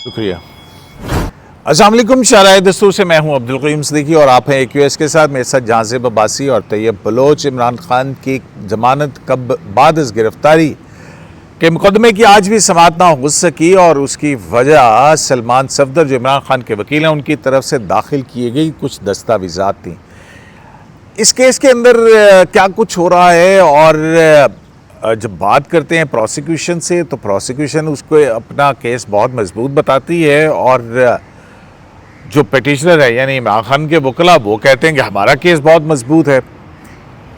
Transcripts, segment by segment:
शुक्रिया। अस्सलाम वालेकुम, शाहराए दस्तूर से मैं हूं अब्दुल क़य्यूम सिद्दीकी और आप हैं AQS के साथ। मेरे साथ जाज़िब अब्बासी और तैयब बलोच। इमरान खान की ज़मानत कब बाद अज़ गिरफ्तारी के मुकदमे की आज भी समाअत ना हो सकी और उसकी वजह सलमान सफदर जो इमरान खान के वकील हैं उनकी तरफ से दाखिल की गई कुछ दस्तावेज़ात थी। इस केस के अंदर क्या कुछ हो रहा है, और जब बात करते हैं प्रोसिक्यूशन से तो प्रोसिक्यूशन उसको अपना केस बहुत मजबूत बताती है, और जो पिटिशनर है यानी इमरान खान के वकला वो कहते हैं कि हमारा केस बहुत मजबूत है।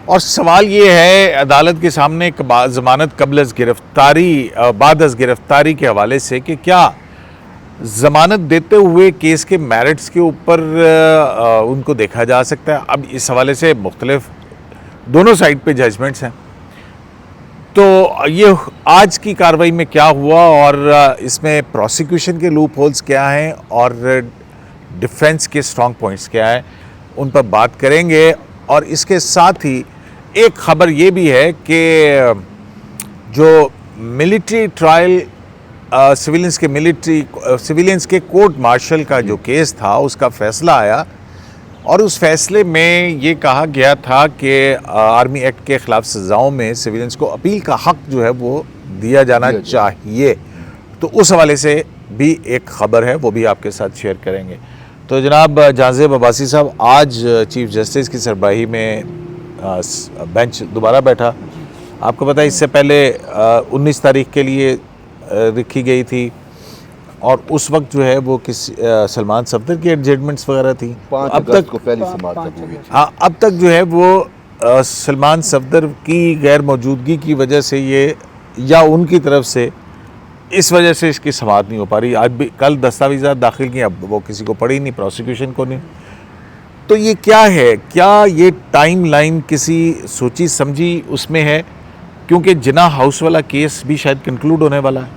और सवाल ये है अदालत के सामने ज़मानत कबल अज़ गिरफ्तारी बाद अज़ गिरफ्तारी के हवाले से कि क्या ज़मानत देते हुए केस के मेरिट्स के ऊपर उनको देखा जा सकता है। अब इस हवाले से मुख्तलिफ दोनों साइड पे जजमेंट्स हैं। तो ये आज की कार्रवाई में क्या हुआ और इसमें प्रोसिक्यूशन के लूप होल्स क्या हैं और डिफेंस के स्ट्रॉन्ग पॉइंट्स क्या हैं, उन पर बात करेंगे। और इसके साथ ही एक ख़बर ये भी है कि जो मिलिट्री ट्रायल सिविलियंस के कोर्ट मार्शल का जो केस था उसका फ़ैसला आया, और उस फैसले में ये कहा गया था कि आर्मी एक्ट के ख़िलाफ़ सज़ाओं में सिविलियंस को अपील का हक़ जो है वो दिया जाना चाहिए। तो उस हवाले से भी एक ख़बर है, वो भी आपके साथ शेयर करेंगे। तो जनाब जाज़िब अब्बासी साहब, आज चीफ़ जस्टिस की सरबराही में बेंच दोबारा बैठा। आपको पता है इससे पहले 19 तारीख के लिए रखी गई थी, और उस वक्त जो है वो किसी सलमान सफदर की एडजमेंट्स वगैरह थी। 5 अगस्त को पहली समाअत हुई। हाँ, अब तक जो है वो सलमान सफदर की गैर मौजूदगी की वजह से ये या उनकी तरफ से इस वजह से इसकी समाअत नहीं हो पा रही। आज भी कल दस्तावेज़ात दाखिल किए, अब वो किसी को पड़ी नहीं, प्रोसिक्यूशन को नहीं। तो ये क्या है, क्या ये टाइम लाइन किसी सोची समझी उसमें है? क्योंकि जिन्ना हाउस वाला केस भी शायद कंक्लूड होने वाला है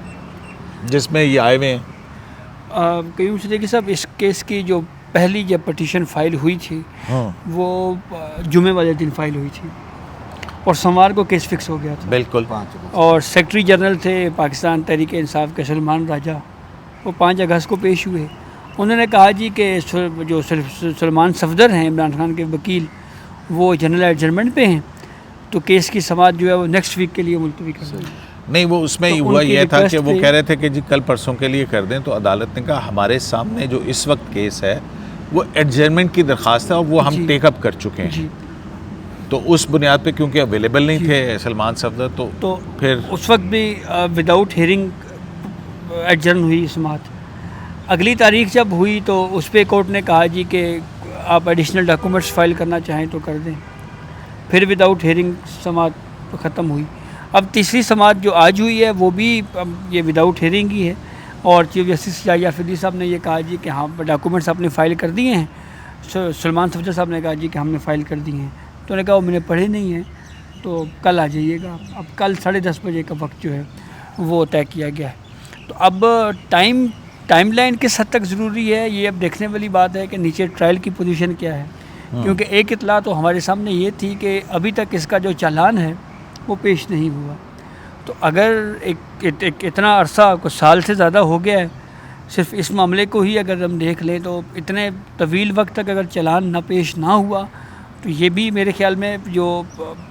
जिसमें ये आए हुए हैं। क़य्यूम सिद्दीकी साहब, इस केस की जो पहली जब पटिशन फाइल हुई थी वो जुमे वाले दिन फाइल हुई थी और सोमवार को केस फिक्स हो गया था। बिल्कुल। और सेक्रेटरी जनरल थे पाकिस्तान तहरीक इंसाफ के सलमान राजा, वो 5 अगस्त को पेश हुए। उन्होंने कहा जी कि जो सलमान सफदर हैं इमरान खान के वकील, वो जनरल एडजमेंट पे हैं, तो केस की समाअत जो है वो नेक्स्ट वीक के लिए मुलतवी कर दें। नहीं, वो उसमें तो हुआ ये था कि वो पे कह रहे थे कि जी कल परसों के लिए कर दें, तो अदालत ने कहा हमारे सामने जो इस वक्त केस है वो एडजमेंट की दरख्वास्त है और वो हम टेकअप कर चुके हैं। तो उस बुनियाद पे क्योंकि अवेलेबल नहीं थे सलमान सफदर, तो फिर उस वक्त भी विदाउट हियरिंग एडजर्न हुई समाअत। अगली तारीख जब हुई तो उस पर कोर्ट ने कहा जी कि आप एडिशनल डॉक्यूमेंट्स फाइल करना चाहें तो कर दें। फिर विदाउट हियरिंग समाअत ख़त्म हुई। अब तीसरी समाअत जो आज हुई है वो भी ये विदाउट हियरिंग ही है, और चीफ जस्टिस याहिया अफरीदी साहब ने ये कहा जी कि हाँ डॉक्यूमेंट्स आपने फ़ाइल कर दिए हैं। सलमान सफदर साहब ने कहा जी कि हमने फ़ाइल कर दिए हैं। तो उन्होंने कहा वो मैंने पढ़े नहीं हैं, तो कल आ जाइएगा। अब कल 10:30 बजे का वक्त जो है वो तय किया गया है। तो अब टाइम लाइन किस हद तक ज़रूरी है ये अब देखने वाली बात है कि नीचे ट्रायल की पोजीशन क्या है। क्योंकि एक इतला तो हमारे सामने ये थी कि अभी तक इसका जो चालान है वो पेश नहीं हुआ। तो अगर एक इतना अरसा कुछ साल से ज़्यादा हो गया है, सिर्फ इस मामले को ही अगर हम देख लें तो इतने तवील वक्त तक अगर चालान ना पेश ना हुआ तो ये भी मेरे ख़्याल में जो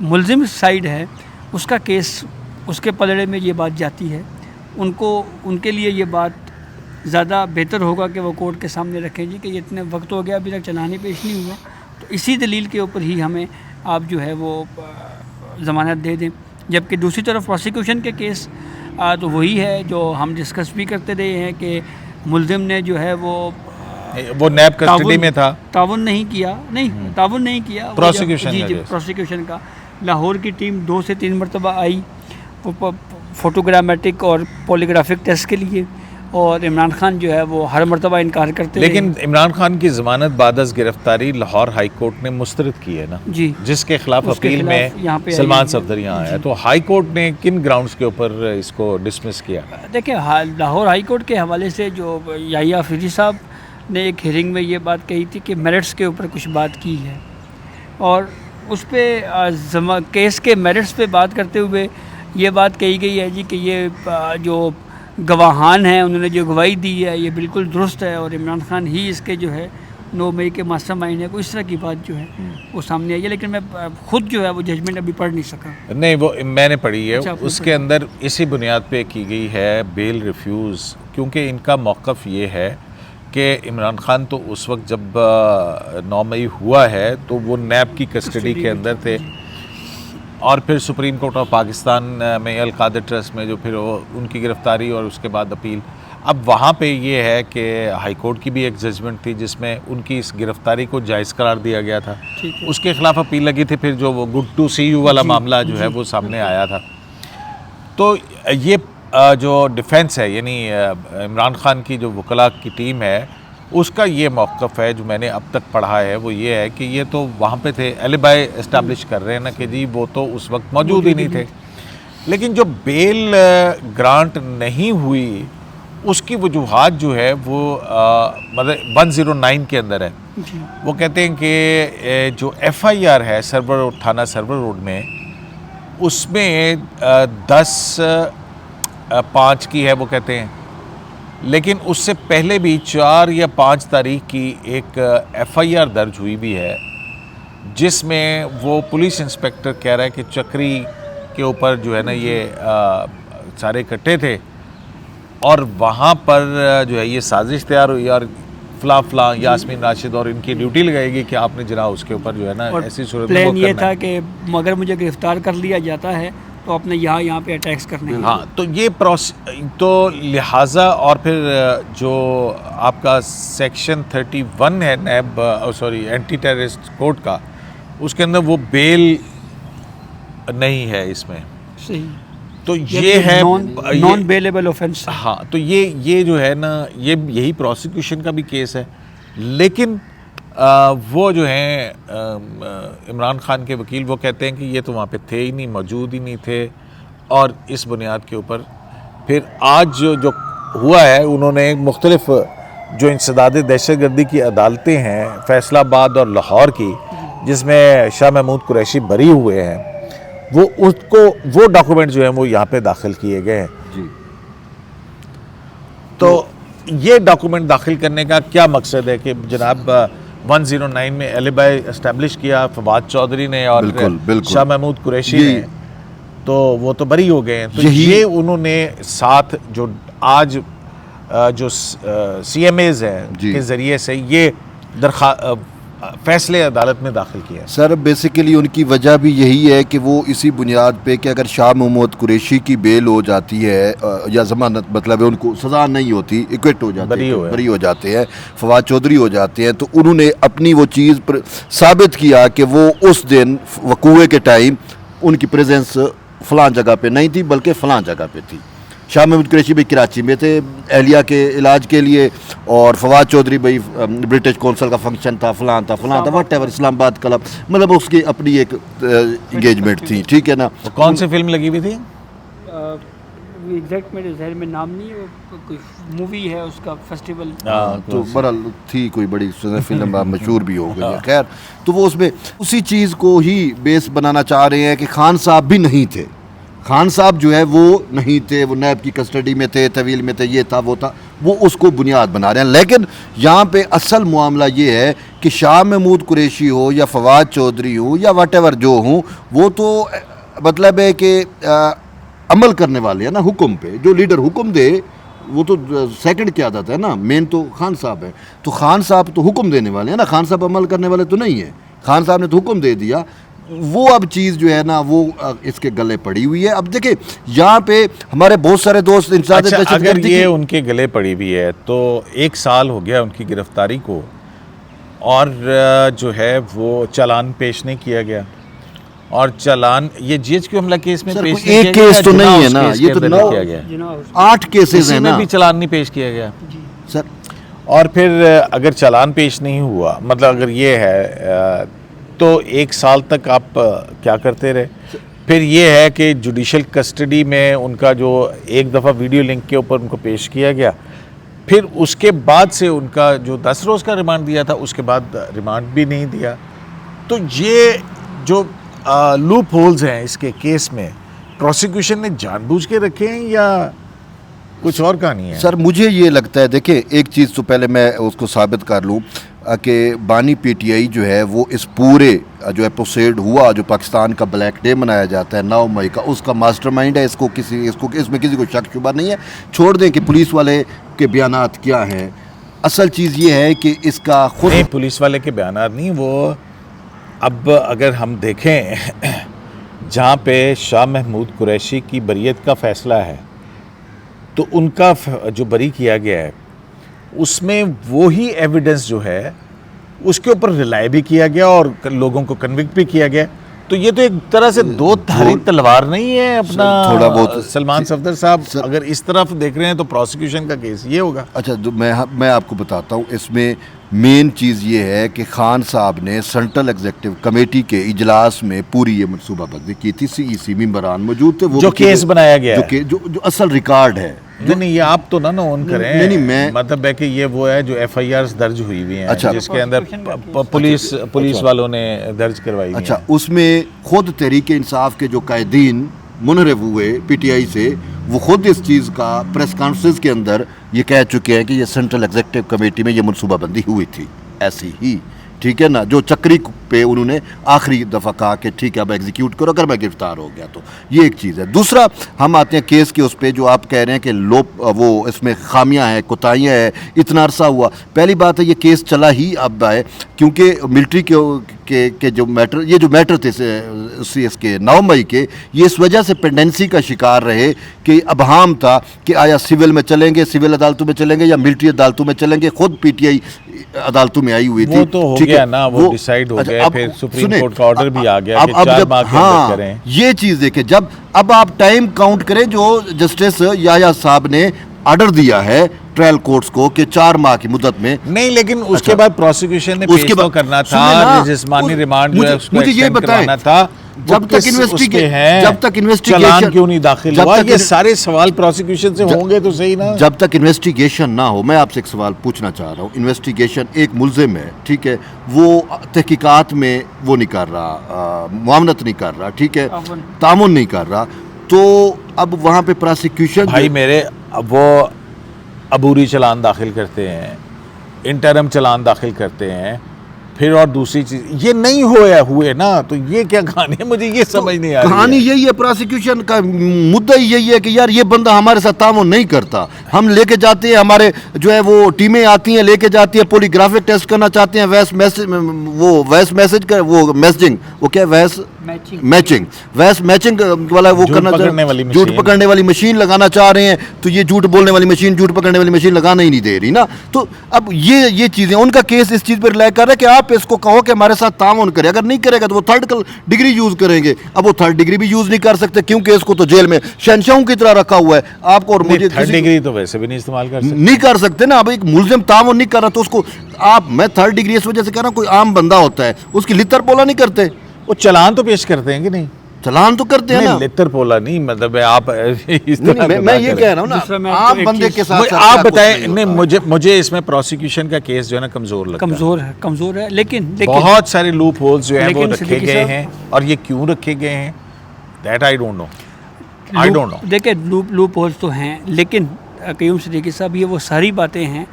मुल्ज़िम साइड है उसका केस, उसके पलड़े में ये बात जाती है। उनके लिए ये बात ज़्यादा बेहतर होगा कि वो कोर्ट के सामने रखें जी कि ये इतने वक्त हो गया अभी तक चालान ही पेश नहीं हुआ, तो इसी दलील के ऊपर ही हमें आप जो है वो ज़मानत दे दें। जबकि दूसरी तरफ प्रोसिक्यूशन के केस तो वही है जो हम डिस्कस भी करते रहे हैं कि मुल्ज़िम ने जो है वो नैब कस्टडी में था, ताउन नहीं किया प्रोसिक्यूशन का। लाहौर की टीम 2 से 3 मरतबा आई फोटोग्रामेटिक और पॉलीग्राफिक टेस्ट के लिए, और इमरान खान जो है वो हर मरतबा इनकार करते लेकिन इमरान खान की ज़मानत बाद अज़ गिरफ्तारी लाहौर हाई कोर्ट ने मुस्तरद की है ना जी, जिसके खिलाफ अपील में सलमान सफदर यहाँ आया। तो हाई कोर्ट ने किन ग्राउंड्स के ऊपर इसको डिसमिस किया? देखिए, लाहौर हाई कोर्ट के हवाले से जो याहिया अफरीदी साहब ने एक हियरिंग में ये बात कही थी कि मेरिट्स के ऊपर कुछ बात की है, और उस पर केस के मेरिट्स पे बात करते हुए ये बात कही गई है जी कि ये जो गवाहान हैं, उन्होंने जो गवाही दी है ये बिल्कुल दुरुस्त है और इमरान खान ही इसके जो है 9 मई के मास्टरमाइंड है, कोई इस तरह की बात जो है वो सामने आई है। लेकिन मैं खुद जो है वो जजमेंट अभी पढ़ नहीं सका। नहीं, वो मैंने पढ़ी है। अच्छा, आपने उसके पढ़ी। अंदर इसी बुनियाद पे की गई है बेल रिफ्यूज़, क्योंकि इनका मौक़िफ़ ये है कि इमरान खान तो उस वक्त जब 9 मई हुआ है तो वो नैब की कस्टडी के अंदर थे, और फिर सुप्रीम कोर्ट ऑफ पाकिस्तान में अल कादर ट्रस्ट में जो फिर उनकी गिरफ़्तारी और उसके बाद अपील। अब वहाँ पे ये है कि हाई कोर्ट की भी एक जजमेंट थी जिसमें उनकी इस गिरफ़्तारी को जायज़ करार दिया गया था, उसके ख़िलाफ़ अपील लगी थी। फिर जो वो गुड टू सी यू वाला मामला जो है वो सामने आया था। तो ये जो डिफेंस है, यानी इमरान खान की जो वकला की टीम है, उसका ये मौक़िफ़ है जो मैंने अब तक पढ़ा है, वो ये है कि ये तो वहाँ पे थे, एलिबाई इस्टेब्लिश कर रहे हैं ना कि जी वो तो उस वक्त मौजूद ही नहीं थे। लेकिन जो बेल ग्रांट नहीं हुई उसकी वजूहात जो है वो मतलब 109 के अंदर है। वो कहते हैं कि जो FIR है सर्वर रोड थाना सर्वर रोड में, उसमें 10/5 की है वो कहते हैं, लेकिन उससे पहले भी 4 या 5 तारीख की एक FIR दर्ज हुई भी है जिसमें वो पुलिस इंस्पेक्टर कह रहा है कि चक्री के ऊपर जो है ना ये सारे इकट्ठे थे और वहाँ पर जो है ये साजिश तैयार हुई और फला यास्मीन राशिद और इनकी ड्यूटी लगाएगी कि आपने जरा उसके ऊपर जो है ना ऐसी सूरत में प्लान वो ये करना था है। कि अगर मुझे गिरफ्तार कर लिया जाता है तो अपने यहाँ पे अटैक्स करने हैं। हाँ, तो ये तो लिहाजा, और फिर जो आपका सेक्शन 31 है नैब एंटी टेररिस्ट कोड का, उसके अंदर वो बेल नहीं है इसमें। सही। तो ये है नॉन बेलेबल ऑफेंस। हाँ, तो ये जो है ना ये यही प्रोसिक्यूशन का भी केस है, लेकिन वो जो हैं इमरान खान के वकील वो कहते हैं कि ये तो वहाँ पे थे ही नहीं, मौजूद ही नहीं थे, और इस बुनियाद के ऊपर फिर आज जो हुआ है उन्होंने मुख्तलिफ जो इंसदाद दहशतगर्दी की अदालतें हैं फैसलाबाद और लाहौर की, जिसमें शाह महमूद कुरैशी बरी हुए हैं, वो डॉक्यूमेंट जो है वो यहाँ पे दाखिल किए गए हैं जी। तो ये डॉक्यूमेंट दाखिल करने का क्या मकसद है कि जनाब 109 में एलिबाई इस्टेब्लिश किया फवाद चौधरी ने और बिल्कुल। शाह महमूद कुरैशी ने, तो वो तो बरी हो गए हैं। तो ये उन्होंने साथ जो आज जो CMAs हैं के ज़रिए से ये फैसले अदालत में दाखिल किया। सर बेसिकली उनकी वजह भी यही है कि वो इसी बुनियाद पे कि अगर शाह महमूद कुरैशी की बेल हो जाती है या ज़मानत मतलब है उनको सज़ा नहीं होती, इक्विट हो जाते हैं, बरी हो जाते हैं, फवाद चौधरी हो जाते हैं, तो उन्होंने अपनी वो चीज़ पर साबित किया कि वो उस दिन वकूए के टाइम उनकी प्रेजेंस फ़लाँ जगह पे नहीं थी बल्कि फ़लाँ जगह पे थी। शाह महमूद कुरैशी भाई कराची में थे एहलिया के इलाज के लिए, और फवाद चौधरी भाई ब्रिटिश कौंसल का फंक्शन था, फलां था वट एवर, इस्लामाबाद क्लब, मतलब उसकी अपनी एक इंगेजमेंट थी, ठीक है ना। तो कौन सी फिल्म लगी हुई थी? एग्जैक्ट मेरे जहन में नाम नहीं है, कोई मूवी है उसका फेस्टिवल। तो बहरहाल थी कोई बड़ी फिल्म मशहूर भी हो गई है। खैर, तो वो उसमें उसी चीज़ को ही बेस बनाना चाह रहे हैं कि खान साहब भी नहीं थे, खान साहब जो है वो नहीं थे, वो नैब की कस्टडी में थे, तवील में थे, ये था वो था, वो उसको बुनियाद बना रहे हैं। लेकिन यहाँ पे असल मामला ये है कि शाह महमूद कुरैशी हो या फवाद चौधरी हो या वट एवर जो हों, वो तो मतलब है कि अमल करने वाले हैं ना हुक्म पे, जो लीडर हुक्म दे वो तो सेकंड की आदत है ना, मेन तो खान साहब है। तो खान साहब तो हुक्म देने वाले हैं ना, खान साहब अमल करने वाले तो नहीं है। खान साहब ने तो हुक्म दे दिया, वो अब चीज़ जो है ना वो इसके गले पड़ी हुई है। अब देखिए यहाँ पे हमारे बहुत सारे दोस्त अगर ये उनके गले पड़ी हुई है तो 1 साल हो गया उनकी गिरफ्तारी को, और जो है वो चालान पेश नहीं किया गया, और चालान ये GHQ हमला केस में पेश नहीं एक केस तो नहीं है ना, ये तो 8 केसेस है ना, भी चालान नहीं पेश किया गया सर। और फिर अगर चालान पेश नहीं हुआ, मतलब अगर ये है तो 1 साल तक आप क्या करते रहे। फिर ये है कि जुडिशल कस्टडी में उनका जो एक दफ़ा वीडियो लिंक के ऊपर उनको पेश किया गया, फिर उसके बाद से उनका जो 10 रोज़ का रिमांड दिया था उसके बाद रिमांड भी नहीं दिया। तो ये जो लूप होल्स हैं इसके केस में प्रोसिक्यूशन ने जानबूझ के रखे हैं या कुछ और कहानी है। सर मुझे ये लगता है, देखिए एक चीज़ तो पहले मैं उसको साबित कर लूँ कि बानी पीटीआई जो है वो इस पूरे जो एपिसोड हुआ, जो पाकिस्तान का ब्लैक डे मनाया जाता है 9 मई का, उसका मास्टरमाइंड है। इसमें किसी को शक शुबा नहीं है। छोड़ दें कि पुलिस वाले के बयानात क्या हैं, असल चीज़ ये है कि इसका खुद नहीं, पुलिस वाले के बयानात नहीं, वो अब अगर हम देखें जहाँ पे शाह महमूद कुरैशी की बरीयत का फ़ैसला है तो उनका जो बरी किया गया है उसमें वो ही एविडेंस जो है उसके ऊपर रिलाई भी किया गया और लोगों को कन्विक्ट भी किया गया। तो ये तो एक तरह से दो धारी तलवार नहीं है अपना। थोड़ा बहुत सलमान सफदर साहब अगर इस तरफ देख रहे हैं तो प्रोसिक्यूशन का केस ये होगा। अच्छा, तो मैं आपको बताता हूँ, इसमें मेन चीज़ ये है कि खान साहब ने सेंट्रल एग्जीक्यूटिव कमेटी के इजलास में पूरी ये मनसूबाबंदी की थी। सीईसी मेंबरान मौजूद थे, वो जो केस बनाया गया है, जो असल रिकॉर्ड है। नहीं, ये आप तो ना ऑन करें। नहीं, मैं मतलब है कि ये वो है जो एफआईआर दर्ज हुई हुई हैं, अच्छा, जिसके अंदर पुलिस वालों ने दर्ज करवाई। अच्छा, उसमें खुद तहरीक इंसाफ के जो कायदीन मुनहरफ हुए पीटीआई से, वो खुद इस चीज़ का प्रेस कॉन्फ्रेंस के अंदर ये कह चुके हैं कि ये सेंट्रल एग्जीक्यूटिव कमेटी में ये मनसूबाबंदी हुई थी ऐसी ही, ठीक है ना। जो चक्री पे उन्होंने आखिरी दफ़ा कहा कि ठीक है अब एग्जीक्यूट करो, अगर मैं गिरफ्तार हो गया तो। ये एक चीज़ है। दूसरा, हम आते हैं केस के उस पे जो आप कह रहे हैं कि वो इसमें खामियां हैं, कोताहियाँ हैं, इतना अरसा हुआ। पहली बात है ये केस चला ही अब आए क्योंकि मिलिट्री के जो मैटर थे CS के 9 मई के, ये इस वजह से पेंडेंसी का शिकार रहे कि अबहाम था कि आया सिविल में चलेंगे, सिविल अदालतों में चलेंगे या मिलिट्री अदालतों में चलेंगे। खुद पीटीआई अदालतों में आई हुई थी, वो तो हो गया ना, वो डिसाइड हो गया। फिर सुप्रीम कोर्ट का ऑर्डर भी आ गया कि 4 माह के अंदर करें। ये चीज़ देखें, जब अब आप टाइम काउंट करें जो जस्टिस याया साहब ने ऑर्डर दिया है ट्रायल कोर्ट्स को कि 4 माह की मुद्दत में। नहीं, लेकिन उसके बाद प्रोसिक्यूशन ने उसके बाद करना था, जिस्मानी रिमांड जो है उसको मुझे ये बताएं था। जब तक इन्वेस्टिगेशन चालान क्यों नहीं दाखिल हुआ, ये सारे सवाल प्रोसिक्यूशन से होंगे तो सही ना। जब तक इन्वेस्टिगेशन ना हो, मैं आपसे एक सवाल पूछना चाह रहा हूँ। इन्वेस्टिगेशन, एक मुल्जिम है, ठीक है, वो तहकीकात में वो नहीं कर रहा, मुआवनत नहीं कर रहा, ठीक है, तामुन नहीं कर रहा, तो अब वहाँ पे प्रोसिक्यूशन भाई मेरे वो अबूरी चलान दाखिल करते हैं, इंटरम चलान दाखिल करते हैं, फिर और दूसरी चीज ये नहीं हुए ना, तो ये क्या कहानी है, मुझे ये समझ नहीं आ रही। कहानी यही है, प्रोसिक्यूशन का मुद्दा ही यही है कि यार ये बंदा हमारे साथ तामुन नहीं करता। हम लेके जाते हैं, हमारे जो है वो टीमें आती हैं, लेके जाती है, पॉलीग्राफिक टेस्ट करना चाहते हैं, वॉइस मैचिंग वाला वो करना, झूठ पकड़ने वाली मशीन लगाना चाह रहे हैं, तो ये झूठ बोलने वाली मशीन, झूठ पकड़ने वाली मशीन लगाना ही नहीं दे रही ना। तो अब ये चीज़ें, उनका केस इस चीज़ पर रिलाई कर रहा है कि आप इसको कहो कि हमारे साथ तामुन करे, अगर नहीं करेगा तो वो 3rd डिग्री यूज़ करेंगे। अब वो 3rd डिग्री भी यूज़ नहीं कर सकते क्योंकि इसको तो जेल में शहंशाहों की तरह रखा हुआ है। आपको और मुझे 3rd डिग्री तो वैसे भी नहीं इस्तेमाल नहीं कर सकते ना। अब एक मुल्जिम तामुन नहीं कर रहा तो उसको मैं 3rd डिग्री इस वजह से कह रहा हूँ, कोई आम बंदा होता है उसकी लितर पोला नहीं करते, वो चलान तो पेश करते हैं कि नहीं? चलान तो करते हैं ना, लितर पोला नहीं, मतलब आप इस तरह मैं ये कह रहा हूँ ना, आम बंदे के साथ आप बताएं। नहीं, मुझे इसमें प्रोसिक्यूशन का केस जो है ना कमजोर है, लेकिन बहुत सारे लूप होल्स जो हैं वो रखे गए हैं, और ये क्यों रखे गए हैं दैट आई डोंट नो। देखिए लूप होल्स तो हैं, लेकिन क़य्यूम सिद्दीकी साहब, ये वो सारी बातें हैं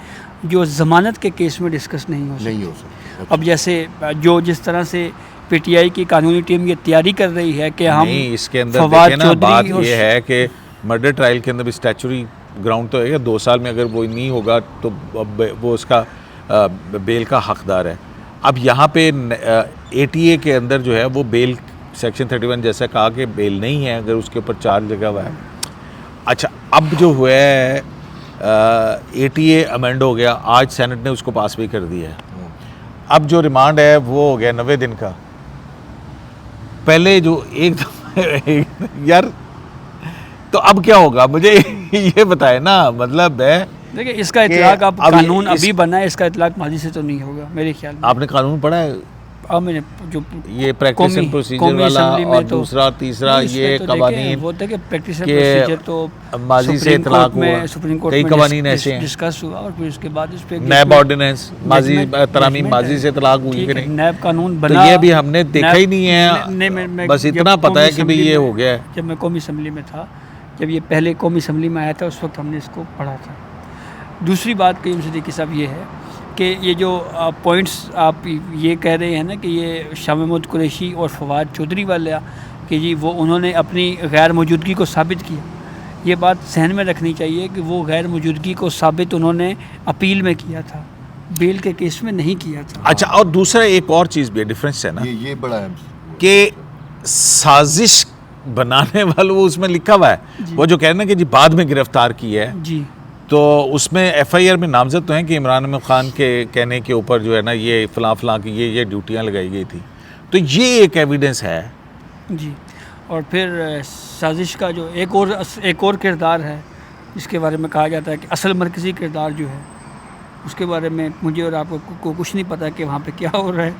जो ज़मानत के केस में डिस्कस नहीं हो सकती। अब जैसे जो जिस तरह से पीटीआई की कानूनी टीम ये तैयारी कर रही है कि हम इसके अंदर देखें ना, बात ये है कि मर्डर ट्रायल के अंदर भी स्टैचुरी ग्राउंड तो है, 2 साल में अगर वो नहीं होगा तो वो उसका बेल का हकदार है। अब यहाँ पे ATA के अंदर जो है वो बेल सेक्शन 31 जैसा कहा कि बेल नहीं है अगर उसके ऊपर चार्ज लगा हुआ है। अच्छा, अब जो हुआ है ATA अमेंड हो गया, आज सेनेट ने उसको पास भी कर दिया है। अब जो रिमांड है वो हो गया 90 दिन का। पहले जो यार, तो अब क्या होगा मुझे ये बताए ना। मतलब है, देखिए इसका इतलाक आप कानून अभी बना है, इसका इतलाक माजी से तो नहीं होगा मेरे ख्याल में। आपने कानून पढ़ा है? अब मैंने जो ये प्रैक्टिस एंड प्रोसीजर वाला और दूसरा तीसरा ये कवानीन वो देखिए प्रैक्टिस एंड प्रोसीजर तो माजी से इतलाक हुआ, सुप्रीम कोर्ट कई में कवानीन ऐसे हैं डिस्कस हुआ, और फिर उसके बाद उस पे नैब ऑर्डिनेंस माजी तरामीम माजी से इतलाक हुई कि नहीं, नैब कानून बना, तो ये भी हमने देखा ही नहीं है। बस इतना पता है कि भाई ये हो गया है। जब मैं कौमी असम्बली में था जब ये पहले कौमी असम्बली में आया था उस वक्त हमने इसको पढ़ा था। दूसरी बात क़य्यूम सिद्दीकी साहब ये है कि ये जो पॉइंट्स आप ये कह रहे हैं ना कि ये शाह महमूद कुरैशी और फवाद चौधरी वाला कि जी वो उन्होंने अपनी गैर मौजूदगी को साबित किया, ये बात सहन में रखनी चाहिए कि वो गैर मौजूदगी को साबित उन्होंने अपील में किया था, बेल के केस में नहीं किया था। अच्छा, और दूसरा एक और चीज़ भी है, डिफरेंस है ना ये बड़ा है कि साजिश बनाने वालों वो उसमें लिखा हुआ है, वो जो कह रहे हैं ना कि जी बाद में गिरफ्तार की है, जी तो उसमें एफआईआर में नामजद तो हैं कि इमरान खान के कहने के ऊपर जो है ना ये फलां की ये ड्यूटियां लगाई गई थी, तो ये एक एविडेंस है जी। और फिर साजिश का जो एक और किरदार है जिसके बारे में कहा जाता है कि असल मरकज़ी किरदार जो है उसके बारे में मुझे और आपको कुछ नहीं पता कि वहाँ पे क्या हो रहा है,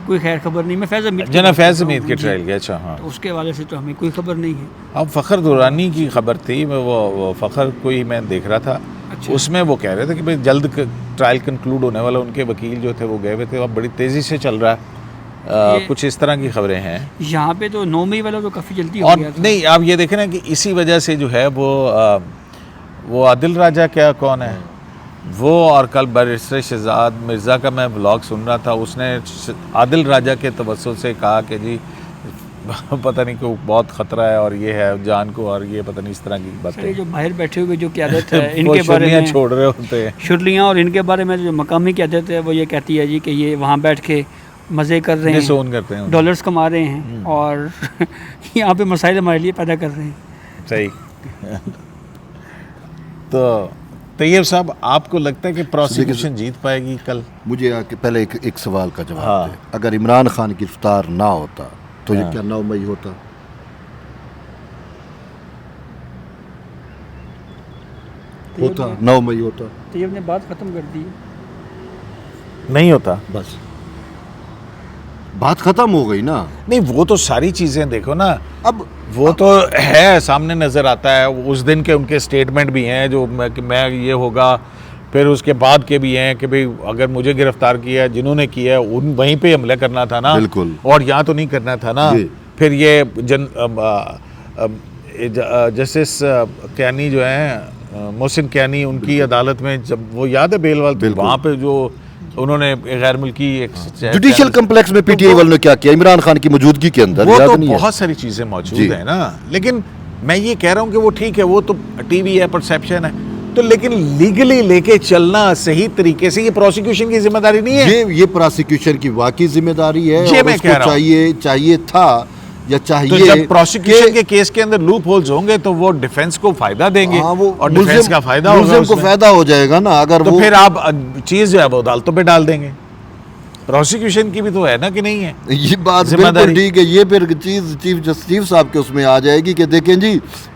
कोई खैर खबर नहीं। मैं फैज़ हमीद जना फैज़ हमीद के ट्रायल गया। अच्छा, हाँ, तो उसके हवाले से तो हमें कोई खबर नहीं है। अब फ़खर दुरानी की खबर थी, वो फ़खर कोई मैं देख रहा था, अच्छा। उसमें वो कह रहे थे कि भाई जल्द ट्रायल कंक्लूड होने वाला, उनके वकील जो थे वो गए हुए थे, अब बड़ी तेज़ी से चल रहा है, कुछ इस तरह की खबरें हैं। यहाँ पे तो 9 मई वाला तो काफ़ी जल्दी हो और गया था। नहीं, आप ये देखें ना कि इसी वजह से जो है वो आदिल राजा क्या कौन है वो, और कल बैरिस्टर शहजाद मिर्ज़ा का मैं व्लॉग सुन रहा था, उसने आदिल राजा के तवज्जुह से कहा कि जी पता नहीं क्यों बहुत ख़तरा है और ये है जान को, और ये पता नहीं इस तरह की ये बातें जो बाहर बैठे हुए जो क़यादत है वो इनके बारे शुर्लियाँ में छोड़ रहे होते हैं। शुर्लियाँ, और इनके बारे में जो मकामी क़यादत है वो ये कहती है जी कि ये वहाँ बैठ के मज़े कर रहे हैं, डिसोन करते हैं, डॉलर्स कमा रहे हैं और यहाँ पे मसाइल हमारे लिए पैदा कर रहे हैं। सही। तो तैयब साहब, आपको लगता है कि प्रोसिक्यूशन जीत पाएगी कल? मुझे पहले एक सवाल का जवाब हाँ। दें। अगर इमरान खान गिरफ्तार ना होता तो ये हाँ। क्या 9 मई होता? होता 9 मई होता, तो ये अपने बात ख़त्म कर दी। नहीं होता, बस बात खत्म हो गई ना। नहीं वो तो सारी चीज़ें देखो ना, अब वो तो है सामने नज़र आता है, उस दिन के उनके स्टेटमेंट भी हैं जो कि मैं ये होगा, फिर उसके बाद के भी हैं कि भाई अगर मुझे गिरफ्तार किया है, जिन्होंने किया है उन वहीं पे हमला करना था ना, बिल्कुल, और यहाँ तो नहीं करना था ना। फिर ये जस्टिस कियानी जो हैं मोहसिन कियानी, उनकी अदालत में जब वो याद है बेल वाल, वहाँ पे जो उन्होंने गैर मुल्की जुडिशियल कम्प्लेक्स में पीटीआई वालों ने क्या किया इमरान खान की मौजूदगी के अंदर, वो याद तो नहीं है? बहुत सारी चीज़ें मौजूद हैं ना, लेकिन मैं ये कह रहा हूँ कि वो ठीक है, वो तो टीवी है, परसेप्शन है, तो लेकिन लीगली लेके चलना सही तरीके से ये प्रोसिक्यूशन की जिम्मेदारी नहीं है। ये प्रोसिक्यूशन की वाकई जिम्मेदारी है, ये और मैं कह रहा हूं। चाहिए था या चाहिए। तो जब प्रोसिक्यूशन के केस के अंदर लूप होल्स होंगे तो वो डिफेंस को फायदा देंगे, वो और डिफेंस का फायदा होगा मुल्जिम को उसमें। फायदा हो जाएगा ना, अगर तो वो फिर आप चीज़ जो है वो अदालतों पे डाल देंगे। प्रोसिक्यूशन की भी तो है ना कि नहीं है ये बात बिल्कुल ठीक है। ये फिर चीज़ चीफ जस्टिस साहब के उसमें आ जाएगी कि देखें जी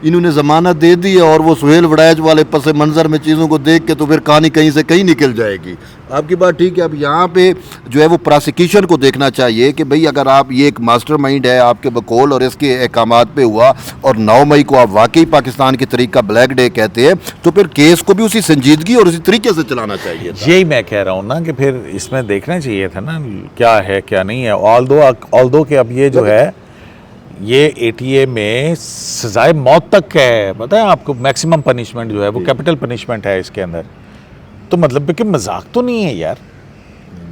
इन्होंने ज़मानत दे दी है, और वो सुहेल वड़ैच वाले पस मंज़र में चीज़ों को देख के तो फिर कहानी कहीं से कहीं निकल जाएगी। आपकी बात ठीक है। अब यहाँ पे जो है वो प्रोसिक्यूशन को देखना चाहिए कि भाई अगर आप ये एक मास्टरमाइंड है आपके बकौल और इसके अहकामात पे हुआ, और 9 मई को आप वाकई पाकिस्तान की तारीख का ब्लैक डे कहते हैं, तो फिर केस को भी उसी संजीदगी और उसी तरीके से चलाना चाहिए था। यही मैं कह रहा हूँ ना कि फिर इसमें देखना चाहिए था ना क्या है क्या नहीं है। ऑल्दो कि अब ये जो है ये एटीए में सजाए मौत तक है, पता है आपको, मैक्सिमम पनिशमेंट जो है वो कैपिटल पनिशमेंट है इसके अंदर, तो मतलब कि मजाक तो नहीं है यार।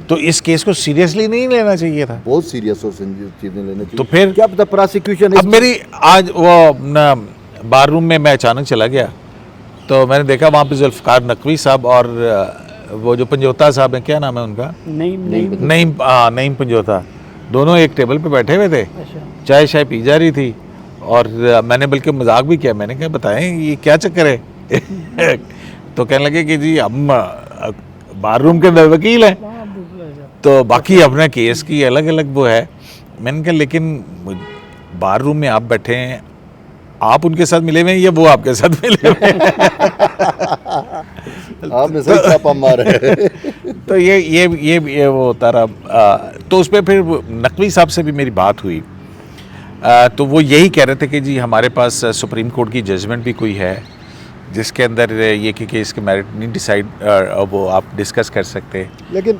तो इस केस को सीरियसली नहीं लेना चाहिए था, बहुत सीरियस और संजीदा चीज़ें लेना चाहिए। तो फिर क्या पता प्रोसिक्यूशन। अब मेरी आज वो ना बार रूम में मैं अचानक चला गया तो मैंने देखा वहाँ पे जुल्फ़िकार नकवी साहब और वो जो पंजोता साहब हैं, क्या नाम है उनका, नईम पंजोता, दोनों एक टेबल पे बैठे हुए थे, चाय शाय पी जा रही थी, और मैंने बल्कि मजाक भी किया, मैंने कहा बताएं ये क्या चक्कर है तो कहने लगे कि जी हम बार रूम के अंदर वकील हैं, तो बाकी अपने केस की अलग अलग वो है। मैंने कहा लेकिन बार रूम में आप बैठे हैं, आप उनके साथ मिले हुए हैं या वो आपके साथ मिले हुए हैं आपने सही छापा मारा है तो ये वो होता रहा। तो उस पर फिर नकवी साहब से भी मेरी बात हुई, तो वो यही कह रहे थे कि जी हमारे पास सुप्रीम कोर्ट की जजमेंट भी कोई है जिसके अंदर ये कि केस के मेरिट नहीं डिसाइड वो आप डिस्कस कर सकते, लेकिन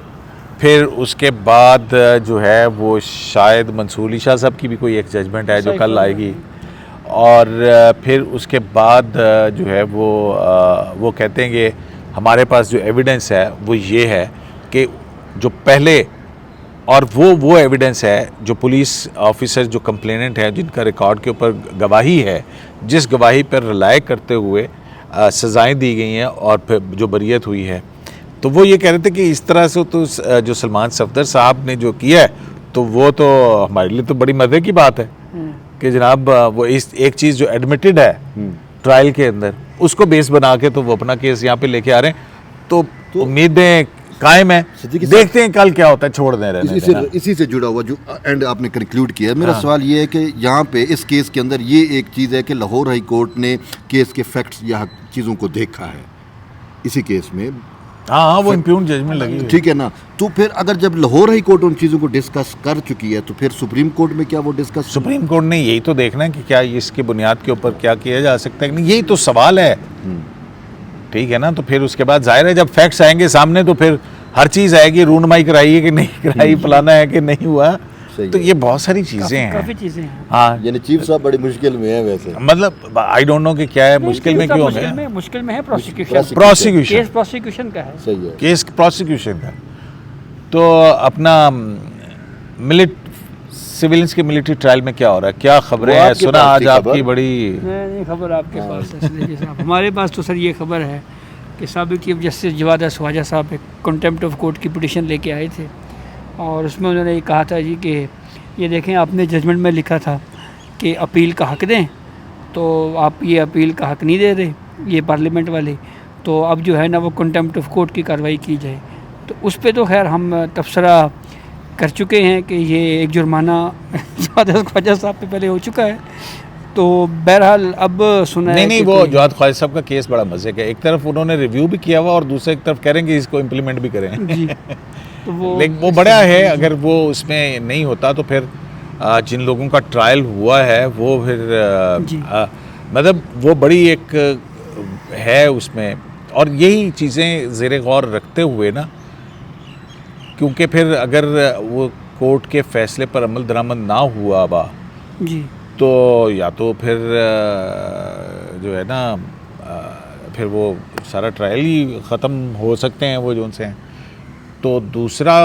फिर उसके बाद जो है वो शायद मंसूर अली शाह साहब की भी कोई एक जजमेंट है जो कल आएगी, और फिर उसके बाद जो है वो कहते हैं कि हमारे पास जो एविडेंस है वो ये है कि जो पहले, और वो एविडेंस है जो पुलिस ऑफिसर जो कंप्लेनेंट है जिनका रिकॉर्ड के ऊपर गवाही है, जिस गवाही पर रिलाय करते हुए सज़ाएं दी गई हैं और फिर जो बरियत हुई है, तो वो ये कह रहे थे कि इस तरह से तो जो सलमान सफदर साहब ने जो किया है तो वो तो हमारे लिए तो बड़ी मज़े की बात है कि जनाब वो इस एक चीज़ जो एडमिटेड है ट्रायल के अंदर, उसको बेस बना के तो वो अपना केस यहाँ पे लेके आ रहे हैं। तो उम्मीदें कायम है, देखते हैं कल क्या होता है, छोड़ दें रहने। इसी से जुड़ा हुआ जो एंड आपने कंक्लूड किया, मेरा सवाल ये है कि यहाँ पे इस केस के अंदर ये एक चीज़ है कि लाहौर हाई कोर्ट ने केस के फैक्ट्स या चीज़ों को देखा है इसी केस में। हाँ, वो इम्प्यून जजमेंट लगी, ठीक है ना। तो फिर अगर जब लाहौर हाई कोर्ट उन चीज़ों को डिस्कस कर चुकी है तो फिर सुप्रीम कोर्ट में क्या वो डिस्कस? सुप्रीम कोर्ट ने यही तो देखना है कि क्या इसकी बुनियाद के ऊपर क्या किया जा सकता है, यही तो सवाल है। ठीक है ना। तो फिर उसके बाद जाहिर है जब फैक्ट्स आएंगे सामने तो फिर हर चीज़ आएगी, रूनमाई कराई है कि नहीं कराई, फलाना है कि नहीं हुआ। तो ये बहुत सारी चीज़ें हैं, काफ़ी चीज़ें हैं। हाँ, यानी चीफ साहब बड़ी मुश्किल में है वैसे। मतलब आई डोंट नो कि क्या है, मुश्किल में क्यों है। मुश्किल में है प्रोसिक्यूशन, केस प्रोसिक्यूशन का है, सही है, केस प्रोसिक्यूशन का। तो अपना सिविलियंस के मिलिट्री ट्रायल में क्या हो रहा है, क्या खबरें हैं? सुना आज आपकी बड़ी नहीं खबर आपके पास है साहब। हमारे पास तो सर ये खबर है कि साबिक चीफ जस्टिस जवाद ख्वाजा साहब एक कंटेम्प्ट ऑफ कोर्ट की पिटीशन लेके आए थे और उसमें उन्होंने ये कहा था जी कि ये देखें आपने जजमेंट में लिखा था कि अपील का हक दें, तो आप ये अपील का हक नहीं दे रहे ये पार्लियामेंट वाले, तो अब जो है ना वो कंटेम्प्ट ऑफ कोर्ट की कार्रवाई की जाए। तो उस पर तो खैर हम तबसरा कर चुके हैं कि ये एक जुर्माना जवाद ख्वाजा साहब पे पहले हो चुका है। तो बहरहाल अब सुना है नहीं वो जवाद ख्वाजा साहब का केस बड़ा मजे का, एक तरफ उन्होंने रिव्यू भी किया हुआ और दूसरे एक तरफ कह रहे हैं कि इसको इम्प्लीमेंट भी करें जी। तो लेकिन वो बड़ा है, अगर वो उसमें नहीं होता तो फिर जिन लोगों का ट्रायल हुआ है वो फिर मतलब वो बड़ी एक है उसमें, और यही चीज़ें ज़ेरे गौर रखते हुए ना, क्योंकि फिर अगर वो कोर्ट के फैसले पर अमल दरामद ना हुआ बा जी, तो या तो फिर जो है ना फिर वो सारा ट्रायल ही ख़त्म हो सकते हैं वो जोन से हैं। तो दूसरा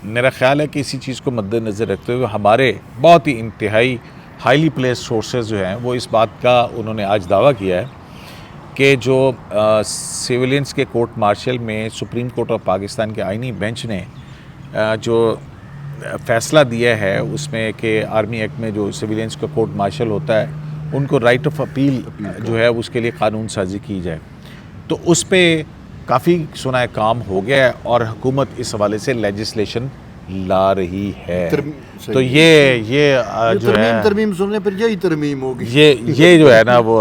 मेरा ख्याल है कि इसी चीज़ को मद्देनज़र रखते हुए हमारे बहुत ही इंतहाई हाईली प्लेस्ड सोर्सेज जो हैं वो इस बात का उन्होंने आज दावा किया है कि जो सिविलियंस के कोर्ट मार्शल में सुप्रीम कोर्ट ऑफ पाकिस्तान के आईनी बेंच ने जो फ़ैसला दिया है उसमें कि आर्मी एक्ट में जो सिविलियंस का कोर्ट मार्शल होता है उनको राइट ऑफ अपील जो है उसके लिए कानून साजी की जाए, तो उस पर काफ़ी सुना है काम हो गया है और हुकूमत इस हवाले से लेजिस्लेशन ला रही है। तो ये जो है तरमीम सुनने पर यही तरमीम होगी, ये जो है ना वो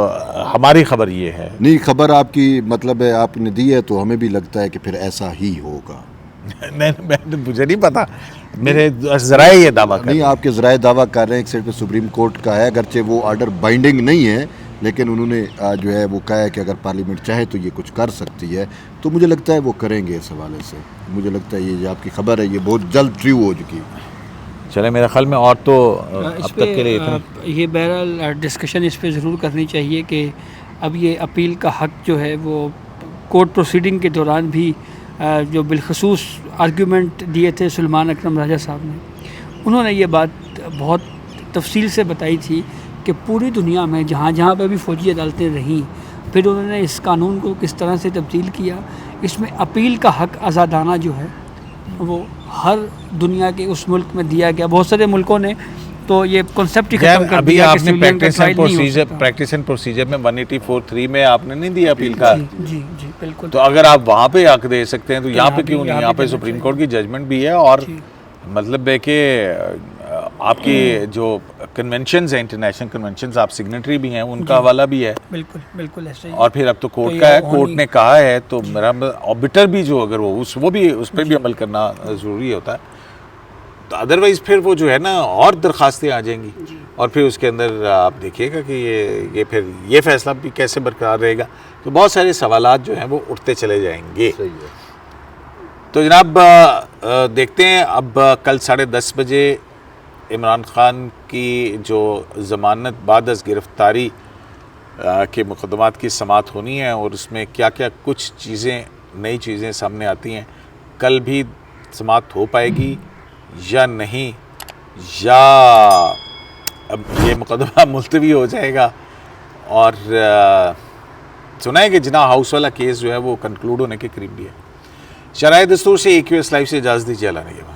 हमारी खबर ये है। नहीं, खबर आपकी मतलब है आपने दी है तो हमें भी लगता है कि फिर ऐसा ही होगा। नहीं मुझे नहीं पता, मेरे ज़राए ये दावा कर नहीं, आपके ज़राए दावा कर रहे हैं। एक साइड पे सुप्रीम कोर्ट का है, अगरचे वो ऑर्डर बाइंडिंग नहीं है, लेकिन उन्होंने जो है वो कहा है कि अगर पार्लियामेंट चाहे तो ये कुछ कर सकती है, तो मुझे लगता है वो करेंगे। इस हवाले से मुझे लगता है ये जो आपकी खबर है ये बहुत जल्द ट्रू हो चुकी। चले मेरे ख्याल में और तो अब तक के लिए ये बहरहाल डिस्कशन इस पर ज़रूर करनी चाहिए कि अब ये अपील का हक जो है वो कोर्ट प्रोसीडिंग के दौरान भी जो बिलखसूस आर्गूमेंट दिए थे सलमान अकरम राजा साहब ने, उन्होंने ये बात बहुत तफसील से बताई थी कि पूरी दुनिया में जहाँ जहाँ पे भी फ़ौजी अदालतें रहीं, फिर उन्होंने इस कानून को किस तरह से तब्दील किया। इसमें अपील का हक आज़ादाना जो है वो हर दुनिया के उस मुल्क में दिया गया। बहुत सारे मुल्कों ने तो ये कॉन्सेप्ट ही खत्म कर दिया। अभी आपने प्रैक्टिस एंड प्रोसीजर में 184(3) में आपने नहीं दिया अपील का। जी बिल्कुल। तो अगर आप वहाँ पे हक दे सकते हैं तो यहाँ पे क्यों नहीं? यहाँ पे सुप्रीम कोर्ट की जजमेंट भी है और मतलब है कि आपकी जो कन्वेंशंस हैं, इंटरनेशनल कन्वेंशंस, आप सिग्नेटरी भी हैं, उनका हवाला भी है। बिल्कुल ऐसे ही। और फिर अब तो कोर्ट का है, कोर्ट ने कहा है तो मेरा ऑबिटर भी जो अगर वो उस पर भी अमल करना ज़रूरी होता है, तो अदरवाइज़ फिर वो जो है ना और दरख्वास्तें आ जाएंगी और फिर उसके अंदर आप देखिएगा कि ये फिर ये फैसला भी कैसे बरकरार रहेगा। तो बहुत सारे सवालात जो हैं वो उठते चले जाएंगे। सही है। तो जनाब देखते हैं अब कल 10:30 बजे इमरान खान की जो ज़मानत बाद अज़ गिरफ़्तारी के मुक़दमात की समाअत होनी है और उसमें क्या क्या कुछ चीज़ें नई चीज़ें सामने आती हैं, कल भी समाअत हो पाएगी या नहीं, या अब ये मुक़दमा मुलतवी हो जाएगा। और सुना है कि जिना हाउस वाला केस जो है वो कंक्लूड होने के करीब भी है। शराय दस्तूर से AQS लाइव से इजाज़त दीजिए। अल्लाह ने